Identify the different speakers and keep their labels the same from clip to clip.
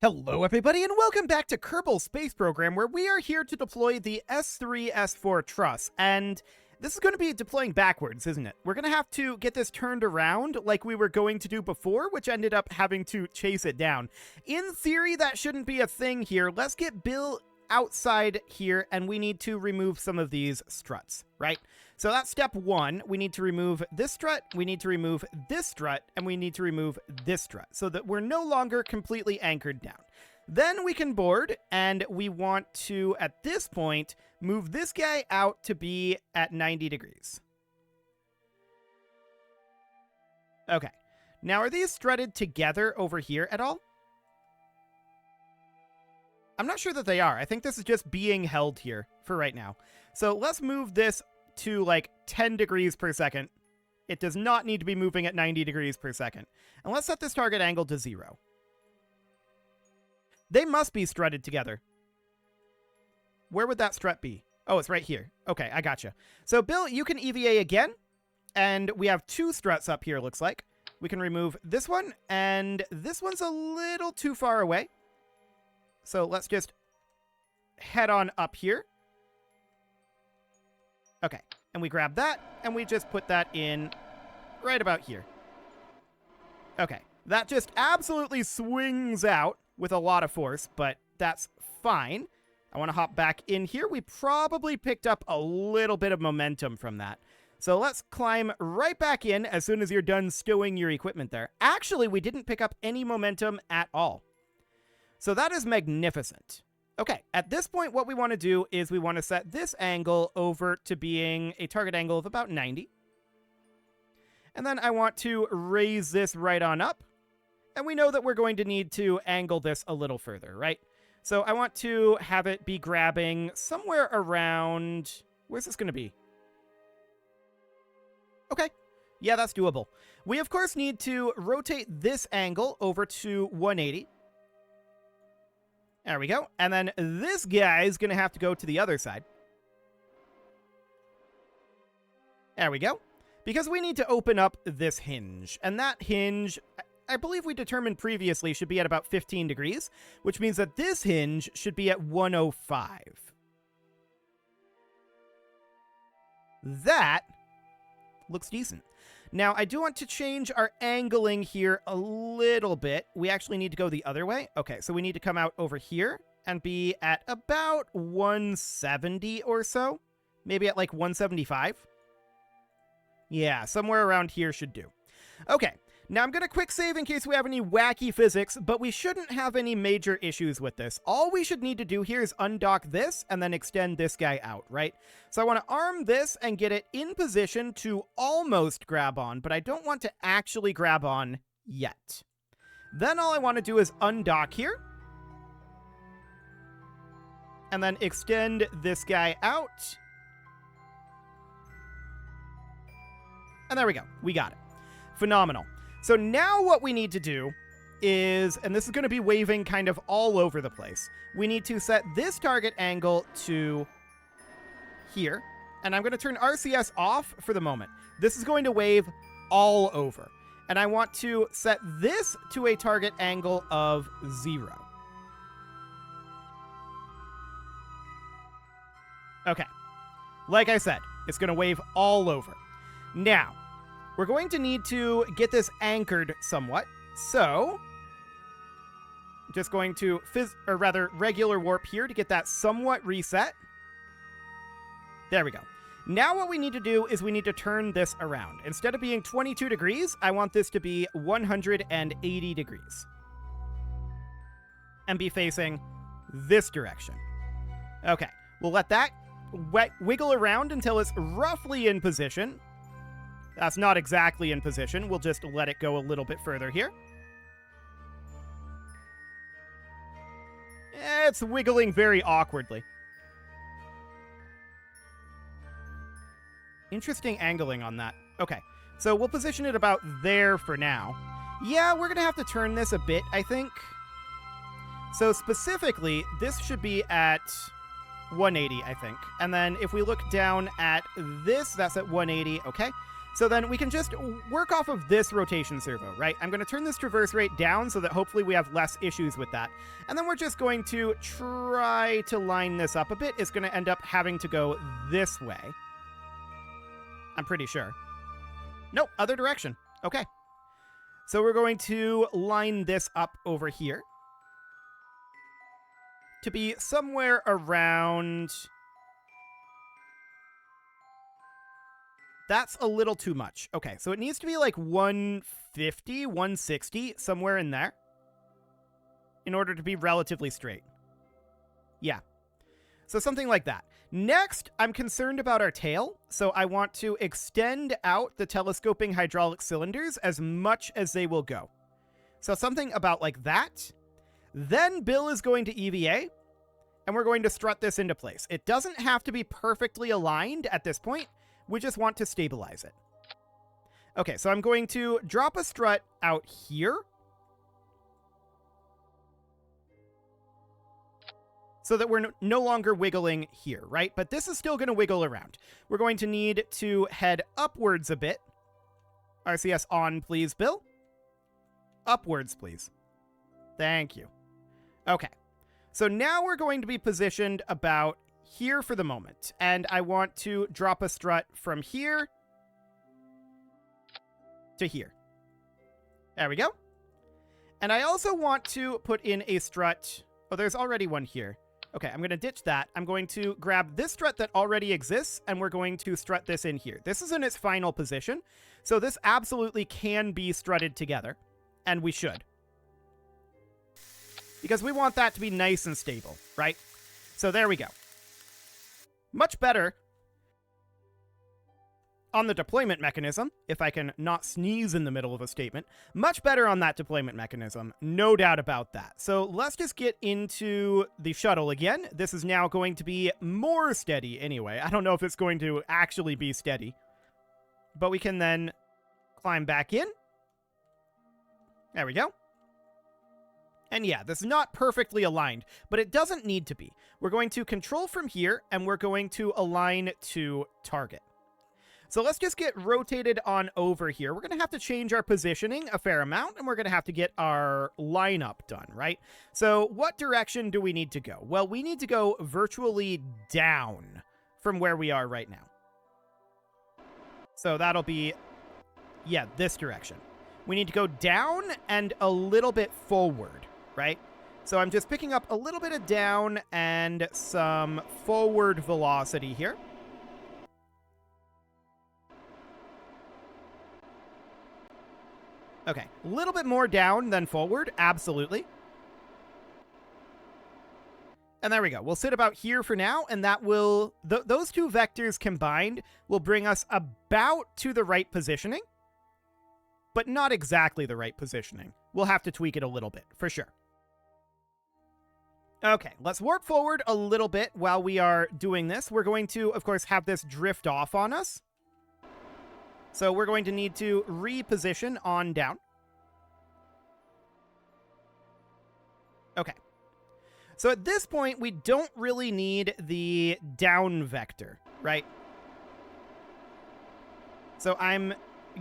Speaker 1: Hello everybody and welcome back to Kerbal Space Program, where we are here to deploy the S3-S4 truss, and this is going to be deploying backwards, isn't it? We're going to have to get this turned around like we were going to do before, which ended up having to chase it down. In theory, that shouldn't be a thing here. Let's get Bill outside here, and we need to remove some of these struts, right? So that's step one. We need to remove this strut, we need to remove this strut, and we need to remove this strut so that we're no longer completely anchored down. Then we can board, and we want to, at this point, move this guy out to be at 90 degrees. Okay. Now, are these strutted together over here at all? I'm not sure that they are. I think this is just being held here for right now. So let's move this to like 10 degrees per second. It does not need to be moving at 90 degrees per second. And let's set this target angle to 0. They must be strutted together. Where would that strut be? Oh, it's right here. Okay, I gotcha. So Bill, you can EVA again. And we have 2 struts up here, looks like. We can remove this one, and this one's a little too far away. So let's just head on up here. Okay, and we grab that, and we just put that in right about here. Okay, that just absolutely swings out with a lot of force, but that's fine. I want to hop back in here. We probably picked up a little bit of momentum from that. So let's climb right back in as soon as you're done stowing your equipment there. Actually, we didn't pick up any momentum at all. So that is magnificent. Okay, at this point, what we want to do is we want to set this angle over to being a target angle of about 90. And then I want to raise this right on up. And we know that we're going to need to angle this a little further, right? So I want to have it be grabbing somewhere around... Where's this going to be? Okay. Yeah, that's doable. We, of course, need to rotate this angle over to 180. There we go. And then this guy is going to have to go to the other side. There we go. Because we need to open up this hinge. And that hinge, I believe we determined previously, should be at about 15 degrees, which means that this hinge should be at 105. That looks decent. Now, I do want to change our angling here a little bit. We actually need to go the other way. Okay, so we need to come out over here and be at about 170 or so. Maybe at like 175. Yeah, somewhere around here should do. Okay, now I'm going to quick save in case we have any wacky physics, but we shouldn't have any major issues with this. All we should need to do here is undock this and then extend this guy out, right? So I want to arm this and get it in position to almost grab on, but I don't want to actually grab on yet. Then all I want to do is undock here. And then extend this guy out. And there we go. We got it. Phenomenal. So now what we need to do is, and this is going to be waving kind of all over the place, we need to set this target angle to here. And I'm going to turn RCS off for the moment. This is going to wave all over. And I want to set this to a target angle of 0. Okay. Like I said, it's going to wave all over. Now, we're going to need to get this anchored somewhat. So, just going to regular warp here to get that somewhat reset. There we go. Now what we need to do is we need to turn this around. Instead of being 22 degrees, I want this to be 180 degrees. And be facing this direction. Okay, we'll let that wiggle around until it's roughly in position. That's not exactly in position. We'll just let it go a little bit further here. It's wiggling very awkwardly. Interesting angling on that. Okay, so we'll position it about there for now. Yeah, we're going to have to turn this a bit, I think. So specifically, this should be at 180, I think. And then if we look down at this, that's at 180, okay? So then we can just work off of this rotation servo, right? I'm going to turn this traverse rate down so that hopefully we have less issues with that. And then we're just going to try to line this up a bit. It's going to end up having to go this way. I'm pretty sure. Nope, other direction. Okay. So we're going to line this up over here to be somewhere around... That's a little too much. Okay, so it needs to be like 150, 160, somewhere in there, in order to be relatively straight. Yeah. So something like that. Next, I'm concerned about our tail, so I want to extend out the telescoping hydraulic cylinders as much as they will go. So something about like that. Then Bill is going to EVA, and we're going to strut this into place. It doesn't have to be perfectly aligned at this point. We just want to stabilize it. Okay, so I'm going to drop a strut out here. So that we're no longer wiggling here, right? But this is still going to wiggle around. We're going to need to head upwards a bit. RCS on, please, Bill. Upwards, please. Thank you. Okay. So now we're going to be positioned about here for the moment. And I want to drop a strut from here to here. There we go. And I also want to put in a strut. Oh, there's already one here. Okay, I'm going to ditch that. I'm going to grab this strut that already exists, and we're going to strut this in here. This is in its final position, so this absolutely can be strutted together, and we should. Because we want that to be nice and stable, right? So there we go. Much better on the deployment mechanism, if I can not sneeze in the middle of a statement. Much better on that deployment mechanism, no doubt about that. So let's just get into the shuttle again. This is now going to be more steady anyway. I don't know if it's going to actually be steady. But we can then climb back in. There we go. And yeah, this is not perfectly aligned, but it doesn't need to be. We're going to control from here, and we're going to align to target. So let's just get rotated on over here. We're going to have to change our positioning a fair amount, and we're going to have to get our lineup done, right? So what direction do we need to go? Well, we need to go virtually down from where we are right now. So that'll be, yeah, this direction. We need to go down and a little bit forward, right? So I'm just picking up a little bit of down and some forward velocity here. Okay, a little bit more down than forward, absolutely. And there we go. We'll sit about here for now, and that will... those two vectors combined will bring us about to the right positioning, but not exactly the right positioning. We'll have to tweak it a little bit, for sure. Okay, let's warp forward a little bit while we are doing this. We're going to, of course, have this drift off on us. So we're going to need to reposition on down. Okay. So at this point, we don't really need the down vector, right? So I'm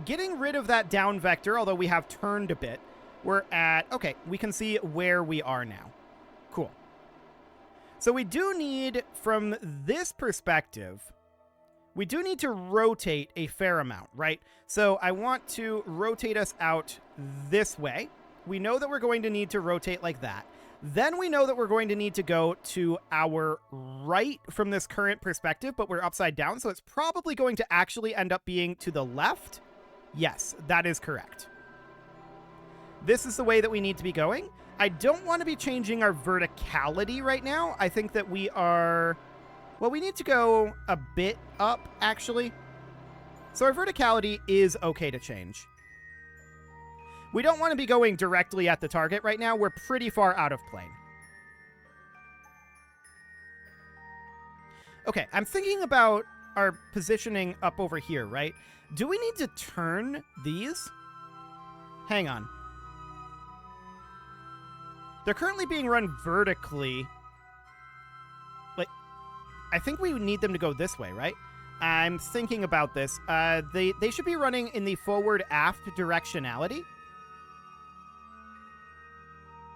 Speaker 1: getting rid of that down vector, although we have turned a bit. We're at... Okay, we can see where we are now. Cool. So we do need, from this perspective... We do need to rotate a fair amount, right? So I want to rotate us out this way. We know that we're going to need to rotate like that. Then we know that we're going to need to go to our right from this current perspective, but we're upside down, so it's probably going to actually end up being to the left. Yes, that is correct. This is the way that we need to be going. I don't want to be changing our verticality right now. I think that we are... Well, we need to go a bit up, actually. So our verticality is okay to change. We don't want to be going directly at the target right now. We're pretty far out of plane. Okay, I'm thinking about our positioning up over here, right? Do we need to turn these? Hang on. They're currently being run vertically. I think we need them to go this way, right? I'm thinking about this. They should be running in the forward-aft directionality.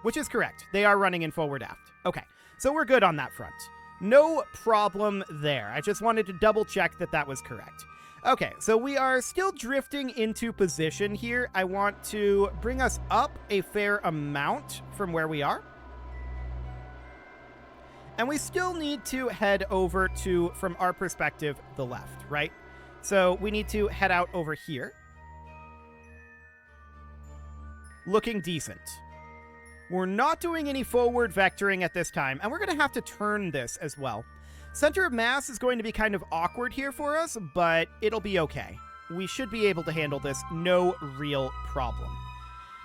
Speaker 1: Which is correct. They are running in forward-aft. Okay, so we're good on that front. No problem there. I just wanted to double-check that that was correct. Okay, so we are still drifting into position here. I want to bring us up a fair amount from where we are. And we still need to head over to, from our perspective, the left, right? So we need to head out over here. Looking decent. We're not doing any forward vectoring at this time, and we're going to have to turn this as well. Center of mass is going to be kind of awkward here for us, but it'll be okay. We should be able to handle this, no real problem.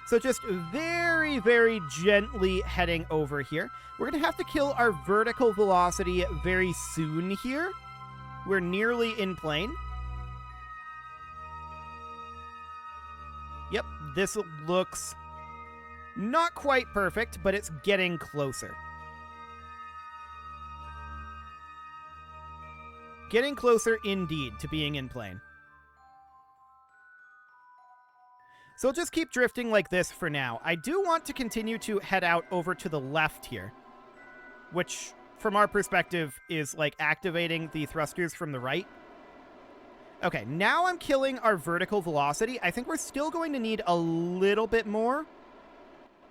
Speaker 1: So just very, very gently heading over here. We're going to have to kill our vertical velocity very soon here. We're nearly in plane. Yep, this looks not quite perfect, but it's getting closer. Getting closer indeed to being in plane. So we'll just keep drifting like this for now. I do want to continue to head out over to the left here, which from our perspective is like activating the thrusters from the right. Okay, now I'm killing our vertical velocity. I think we're still going to need a little bit more,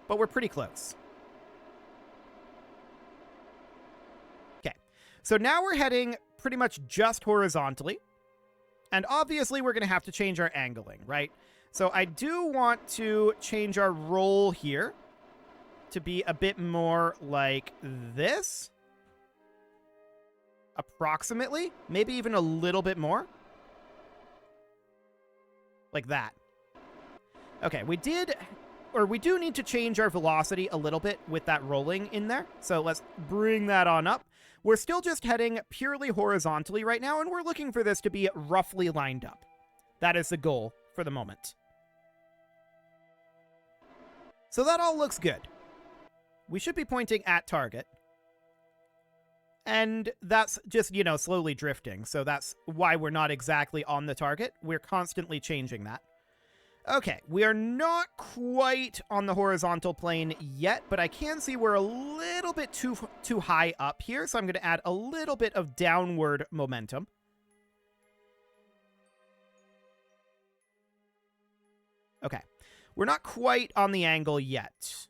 Speaker 1: but we're pretty close. Okay, so now we're heading pretty much just horizontally. And obviously we're going to have to change our angling, right? So I do want to change our roll here to be a bit more like this. Approximately. Maybe even a little bit more. Like that. Okay, we do need to change our velocity a little bit with that rolling in there. So let's bring that on up. We're still just heading purely horizontally right now, and we're looking for this to be roughly lined up. That is the goal for the moment. So that all looks good. We should be pointing at target. And that's just, you know, slowly drifting. So that's why we're not exactly on the target. We're constantly changing that. Okay, we are not quite on the horizontal plane yet, but I can see we're a little bit too high up here, so I'm going to add a little bit of downward momentum. Okay, we're not quite on the angle yet,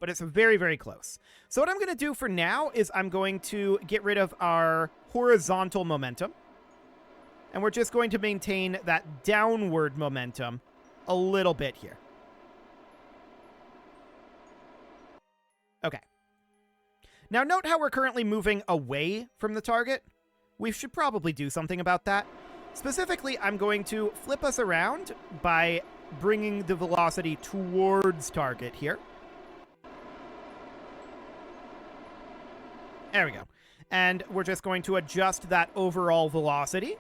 Speaker 1: but it's very, very close. So what I'm going to do for now is I'm going to get rid of our horizontal momentum, and we're just going to maintain that downward momentum a little bit here. Okay. Now note how we're currently moving away from the target. We should probably do something about that. Specifically, I'm going to flip us around by bringing the velocity towards target here. There we go. And we're just going to adjust that overall velocity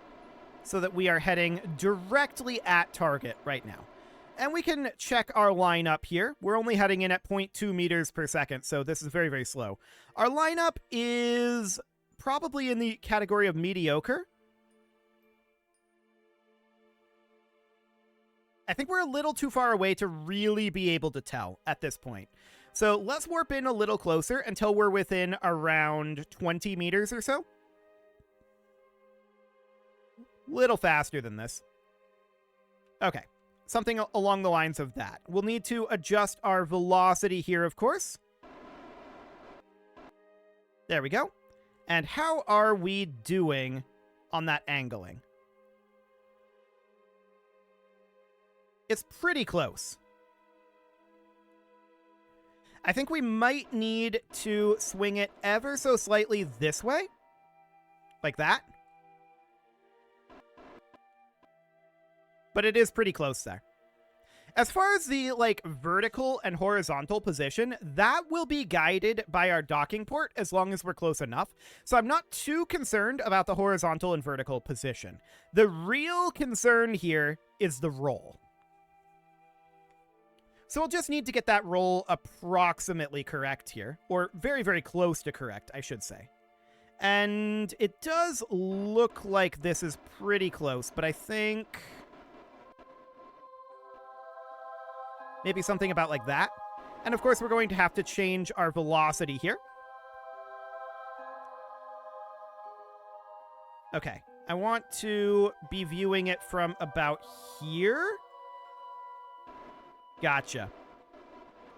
Speaker 1: so that we are heading directly at target right now. And we can check our lineup here. We're only heading in at 0.2 meters per second, so this is very, very slow. Our lineup is probably in the category of mediocre. I think we're a little too far away to really be able to tell at this point. So let's warp in a little closer until we're within around 20 meters or so. Little faster than this. Okay. Something along the lines of that. We'll need to adjust our velocity here, of course. There we go. And how are we doing on that angling? It's pretty close. I think we might need to swing it ever so slightly this way. Like that. But it is pretty close there. As far as the vertical and horizontal position, that will be guided by our docking port as long as we're close enough. So I'm not too concerned about the horizontal and vertical position. The real concern here is the roll. So we'll just need to get that roll approximately correct here, or very, very close to correct, I should say. And it does look like this is pretty close, but I think maybe something about like that. And of course, we're going to have to change our velocity here. Okay, I want to be viewing it from about here. Gotcha.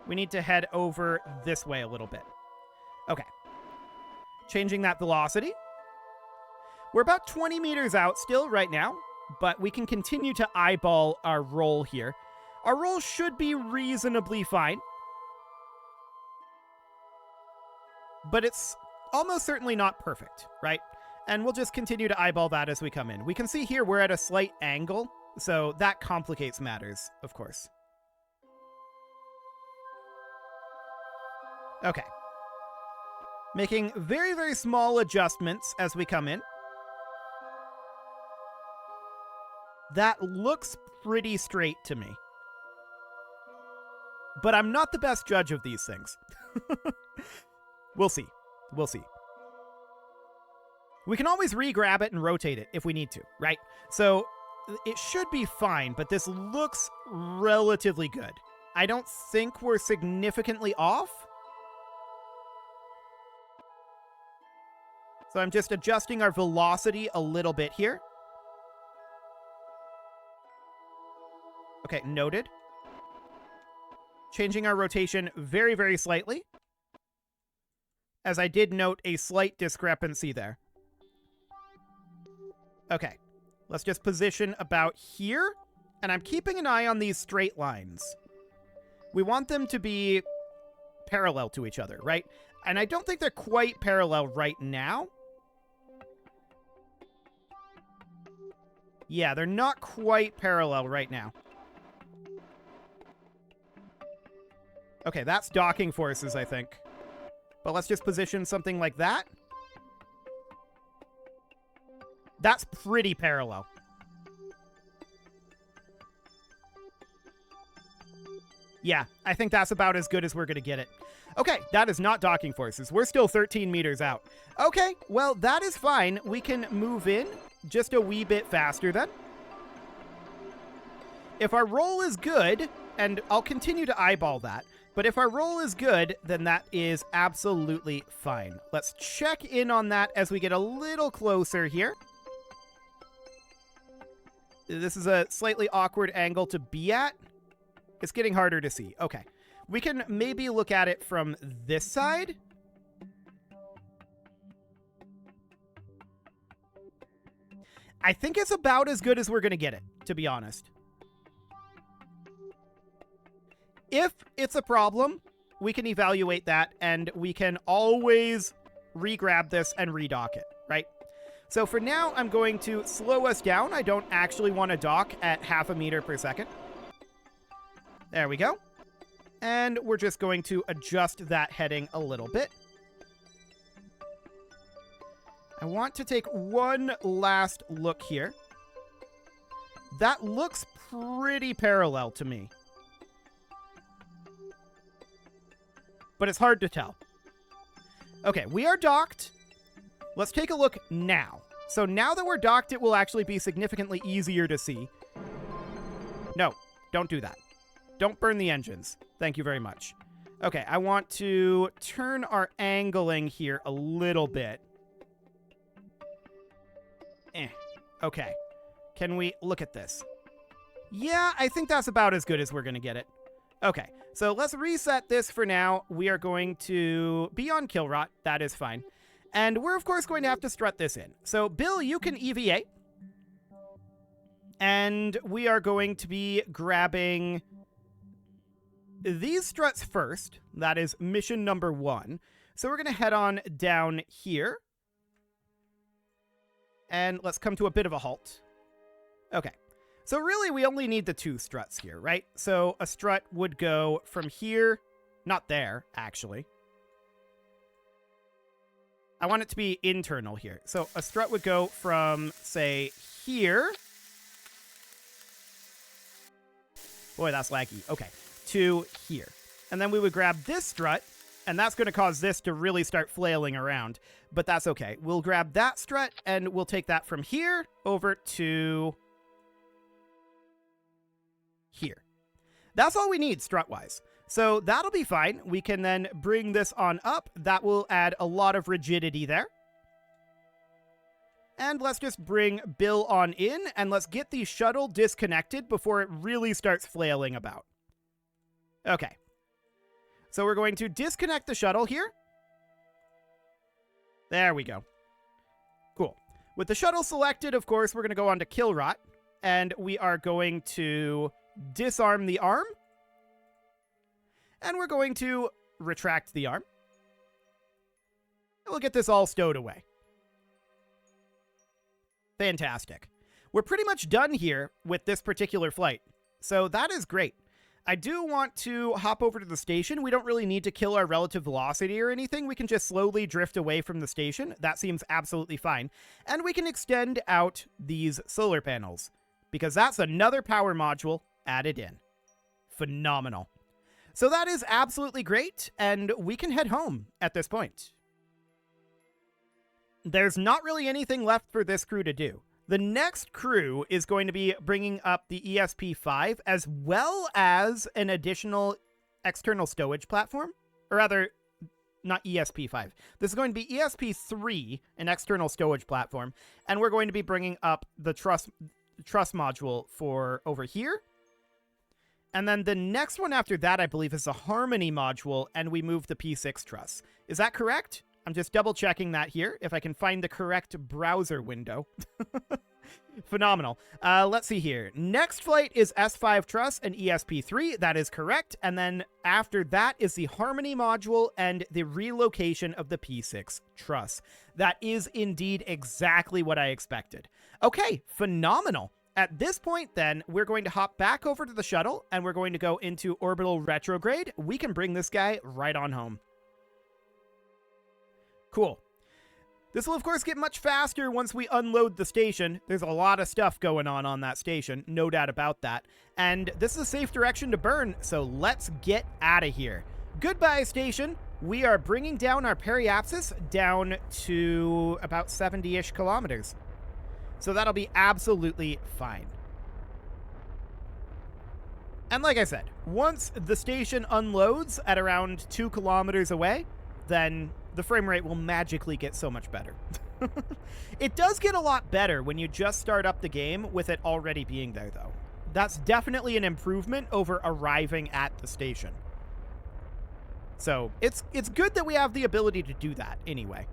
Speaker 1: We need to head over this way a little bit. Okay. Changing that velocity. We're about 20 meters out still right now, but we can continue to eyeball our roll here. Our roll should be reasonably fine, but it's almost certainly not perfect, right? And we'll just continue to eyeball that as we come in. We can see here we're at a slight angle, so that complicates matters, of course. Okay. Making very, very small adjustments as we come in. That looks pretty straight to me. But I'm not the best judge of these things. We'll see. We'll see. We can always re-grab it and rotate it if we need to, right? So it should be fine, but this looks relatively good. I don't think we're significantly off. So I'm just adjusting our velocity a little bit here. Okay, noted. Changing our rotation very, very slightly, as I did note a slight discrepancy there. Okay, let's just position about here, and I'm keeping an eye on these straight lines. We want them to be parallel to each other, right? And I don't think they're quite parallel right now. Yeah, they're not quite parallel right now. Okay, that's docking forces, I think. But let's just position something like that. That's pretty parallel. Yeah, I think that's about as good as we're going to get it. Okay, that is not docking forces. We're still 13 meters out. Okay, well, that is fine. We can move in just a wee bit faster then. If our roll is good, and I'll continue to eyeball that, but if our roll is good, then that is absolutely fine. Let's check in on that as we get a little closer here. This is a slightly awkward angle to be at. It's getting harder to see. Okay. We can maybe look at it from this side. I think it's about as good as we're going to get it, to be honest. If it's a problem, we can evaluate that, and we can always re-grab this and redock it, right? So for now, I'm going to slow us down. I don't actually want to dock at 0.5 meter per second. There we go. And we're just going to adjust that heading a little bit. I want to take one last look here. That looks pretty parallel to me. But it's hard to tell. Okay, we are docked. Let's take a look now. So now that we're docked, it will actually be significantly easier to see. No, don't do that. Don't burn the engines. Thank you very much. Okay, I want to turn our angling here a little bit. Okay. Can we look at this? Yeah, I think that's about as good as we're going to get it. Okay, so let's reset this for now. We are going to be on kill rot. That is fine. And we're, of course, going to have to strut this in. So, Bill, you can EVA. And we are going to be grabbing these struts first. That is mission number 1. So we're going to head on down here. And let's come to a bit of a halt. Okay. So really, we only need the 2 struts here, right? So a strut would go from here, not there, actually. I want it to be internal here. So a strut would go from, say, here. Boy, that's laggy. Okay. To here. And then we would grab this strut And that's going to cause this to really start flailing around. But that's okay. We'll grab that strut, and we'll take that from here over to here. That's all we need strut-wise. So that'll be fine. We can then bring this on up. That will add a lot of rigidity there. And let's just bring Bill on in, and let's get the shuttle disconnected before it really starts flailing about. Okay. So we're going to disconnect the shuttle here. There we go. Cool. With the shuttle selected, of course, we're going to go on to kill rot, and we are going to disarm the arm, and we're going to retract the arm. And we'll get this all stowed away. Fantastic. We're pretty much done here with this particular flight, so that is great. I do want to hop over to the station. We don't really need to kill our relative velocity or anything. We can just slowly drift away from the station. That seems absolutely fine. And we can extend out these solar panels, because that's another power module added in. Phenomenal. So that is absolutely great, and we can head home at this point. There's not really anything left for this crew to do. The next crew is going to be bringing up the ESP-5 as well as an additional external stowage platform. Or rather, not ESP-5. This is going to be ESP-3, an external stowage platform. And we're going to be bringing up the truss module for over here. And then the next one after that, I believe, is a Harmony module, and we move the P6 truss. Is that correct? I'm just double checking that here, if I can find the correct browser window. Phenomenal. Let's see here. Next flight is S5 truss and ESP3. That is correct. And then after that is the Harmony module and the relocation of the P6 truss. That is indeed exactly what I expected. Okay, phenomenal. At this point, then, we're going to hop back over to the shuttle, and we're going to go into orbital retrograde. We can bring this guy right on home. Cool. This will, of course, get much faster once we unload the station. There's a lot of stuff going on that station, no doubt about that. And this is a safe direction to burn, so let's get out of here. Goodbye, station. We are bringing down our periapsis down to about 70-ish kilometers. So that'll be absolutely fine. And like I said, once the station unloads at around 2 kilometers away, then the frame rate will magically get so much better. It does get a lot better when you just start up the game with it already being there, though. That's definitely an improvement over arriving at the station. So it's good that we have the ability to do that anyway.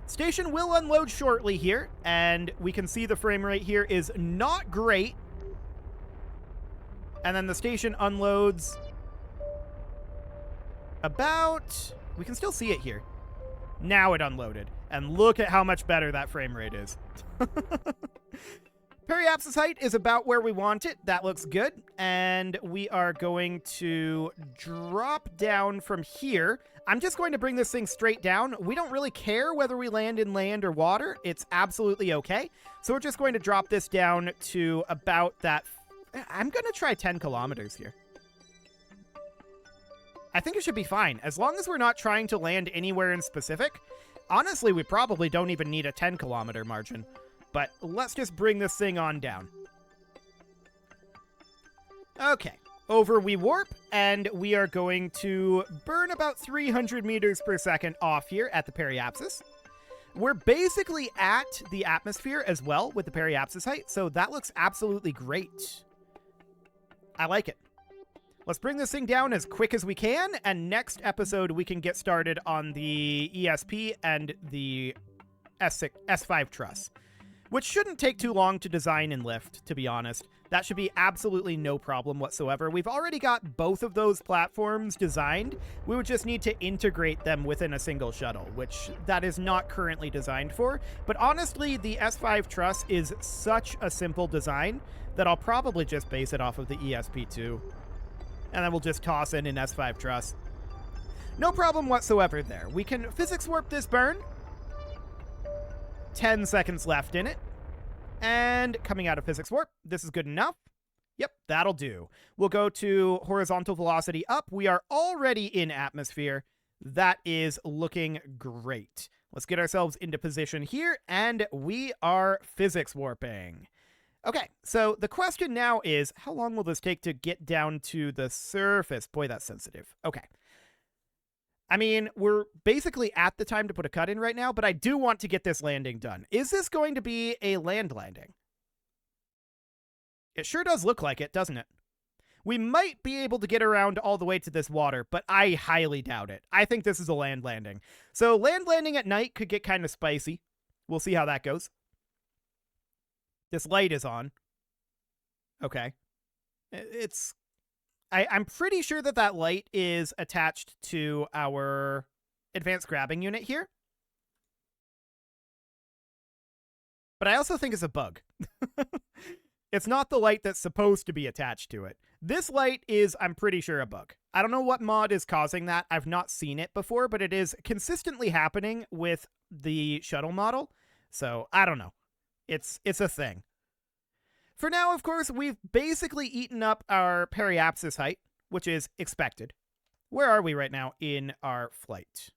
Speaker 1: Station will unload shortly here, and we can see the frame rate here is not great. And then the station unloads about... We can still see it here. Now it unloaded. And look at how much better that frame rate is. Periapsis height is about where we want it. That looks good. And we are going to drop down from here. I'm just going to bring this thing straight down. We don't really care whether we land in land or water. It's absolutely okay. So we're just going to drop this down to about that. I'm going to try 10 kilometers here. I think it should be fine. As long as we're not trying to land anywhere in specific. Honestly, we probably don't even need a 10-kilometer margin. But let's just bring this thing on down. Okay. Over we warp, and we are going to burn about 300 meters per second off here at the periapsis. We're basically at the atmosphere as well with the periapsis height, so that looks absolutely great. I like it. Let's bring this thing down as quick as we can, and next episode we can get started on the ESP and the S5 truss, which shouldn't take too long to design and lift, to be honest. That should be absolutely no problem whatsoever. We've already got both of those platforms designed. We would just need to integrate them within a single shuttle, which that is not currently designed for. But honestly, the S5 truss is such a simple design that I'll probably just base it off of the ESP2. And then we'll just toss in an S5 truss. No problem whatsoever there. We can physics warp this burn. 10 seconds left in it. And coming out of physics warp, this is good enough. Yep, that'll do. We'll go to horizontal velocity up. We are already in atmosphere. That is looking great. Let's get ourselves into position here, and we are physics warping. Okay, so the question now is, how long will this take to get down to the surface? Boy, that's sensitive. Okay. I mean, we're basically at the time to put a cut in right now, but I do want to get this landing done. Is this going to be a land landing? It sure does look like it, doesn't it? We might be able to get around all the way to this water, but I highly doubt it. I think this is a land landing. So land landing at night could get kind of spicy. We'll see how that goes. This light is on. Okay. I'm pretty sure that that light is attached to our advanced grabbing unit here. But I also think it's a bug. It's not the light that's supposed to be attached to it. This light is, I'm pretty sure, a bug. I don't know what mod is causing that. I've not seen it before, but it is consistently happening with the shuttle model. So, I don't know. It's a thing. For now, of course, we've basically eaten up our periapsis height, which is expected. Where are we right now in our flight?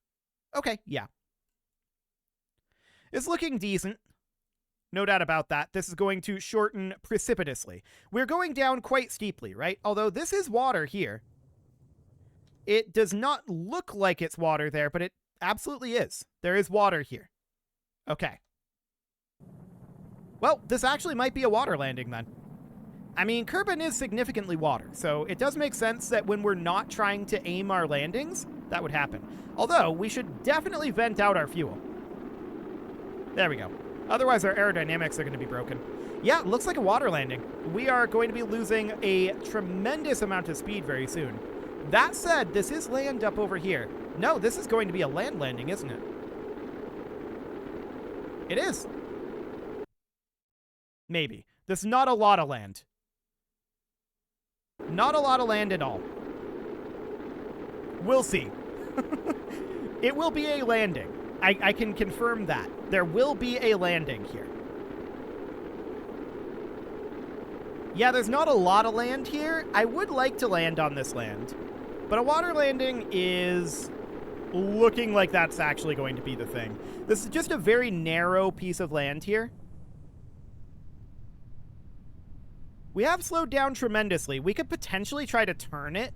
Speaker 1: Okay, yeah. It's looking decent. No doubt about that. This is going to shorten precipitously. We're going down quite steeply, right? Although this is water here. It does not look like it's water there, but it absolutely is. There is water here. Okay. Well, this actually might be a water landing then. I mean, Kerbal is significantly water, so it does make sense that when we're not trying to aim our landings, that would happen. Although, we should definitely vent out our fuel. There we go. Otherwise, our aerodynamics are going to be broken. Yeah, looks like a water landing. We are going to be losing a tremendous amount of speed very soon. That said, this is land up over here. No, this is going to be a land landing, isn't it? It is. Maybe. This is not a lot of land. Not a lot of land at all. We'll see. It will be a landing. I can confirm that. There will be a landing here. Yeah, there's not a lot of land here. I would like to land on this land. But a water landing is looking like that's actually going to be the thing. This is just a very narrow piece of land here. We have slowed down tremendously. We could potentially try to turn it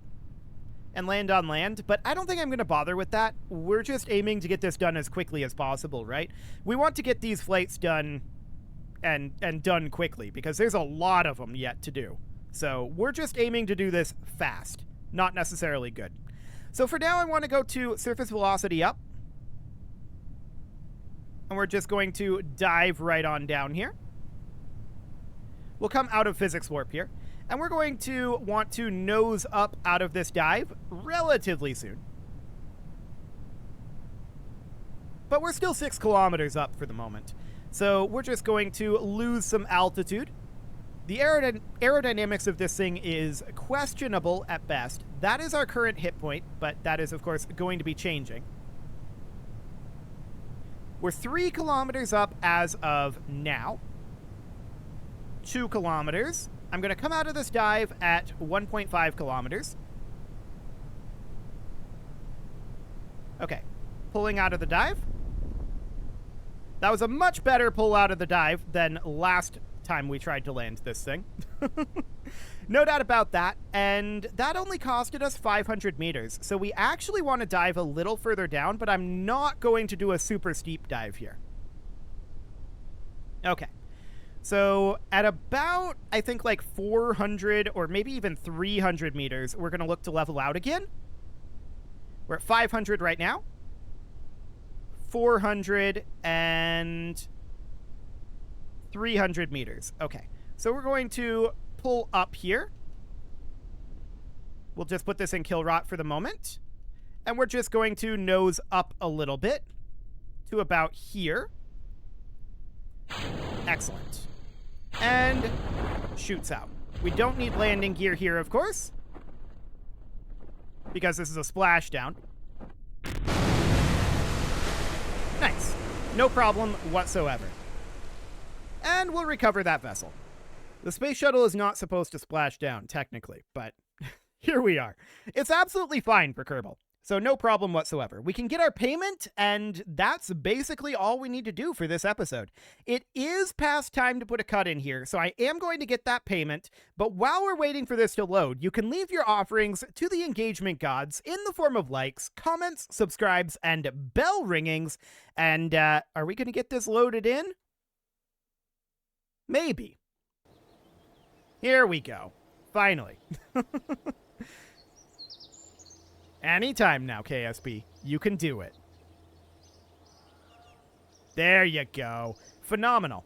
Speaker 1: and land on land, but I don't think I'm going to bother with that. We're just aiming to get this done as quickly as possible, right? We want to get these flights done and done quickly because there's a lot of them yet to do. So we're just aiming to do this fast, not necessarily good. So for now, I want to go to surface velocity up. And we're just going to dive right on down here. We'll come out of physics warp here. And we're going to want to nose up out of this dive relatively soon. But we're still 6 kilometers up for the moment. So we're just going to lose some altitude. The aerodynamics of this thing is questionable at best. That is our current hit point, but that is, of course, going to be changing. We're 3 kilometers up as of now. 2 kilometers. I'm going to come out of this dive at 1.5 kilometers. Okay. Pulling out of the dive. That was a much better pull out of the dive than last time we tried to land this thing. No doubt about that. And that only costed us 500 meters. So we actually want to dive a little further down, but I'm not going to do a super steep dive here. Okay. So at about, I think, like 400 or maybe even 300 meters, we're going to look to level out again. We're at 500 right now. 400 and 300 meters. Okay. So we're going to pull up here. We'll just put this in kill rot for the moment. And we're just going to nose up a little bit to about here. Excellent. And shoots out. We don't need landing gear here, of course, because this is a splashdown. Nice. No problem whatsoever. And we'll recover that vessel. The space shuttle is not supposed to splash down, technically, but here we are. It's absolutely fine for Kerbal. So no problem whatsoever. We can get our payment, and that's basically all we need to do for this episode. It is past time to put a cut in here, so I am going to get that payment, but while we're waiting for this to load, you can leave your offerings to the engagement gods in the form of likes, comments, subscribes, and bell ringings. And are we going to get this loaded in? Maybe. Here we go. Finally. Anytime now, KSP. You can do it. There you go. Phenomenal.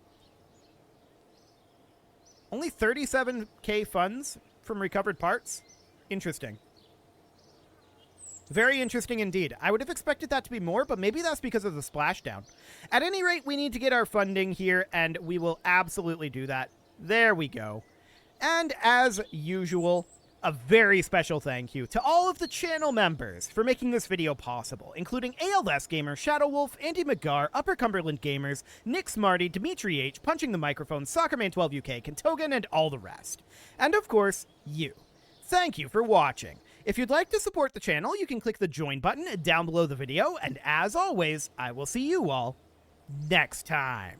Speaker 1: Only 37k funds from recovered parts? Interesting. Very interesting indeed. I would have expected that to be more, but maybe that's because of the splashdown. At any rate, we need to get our funding here, and we will absolutely do that. There we go. And as usual, a very special thank you to all of the channel members for making this video possible, including ALS Gamer, Shadow Wolf, Andy McGar, Upper Cumberland Gamers, Nick Smarty, Dimitri H, Punching the Microphone, Soccerman12UK, Kentogan, and all the rest. And of course, you. Thank you for watching. If you'd like to support the channel, you can click the join button down below the video, and as always, I will see you all next time.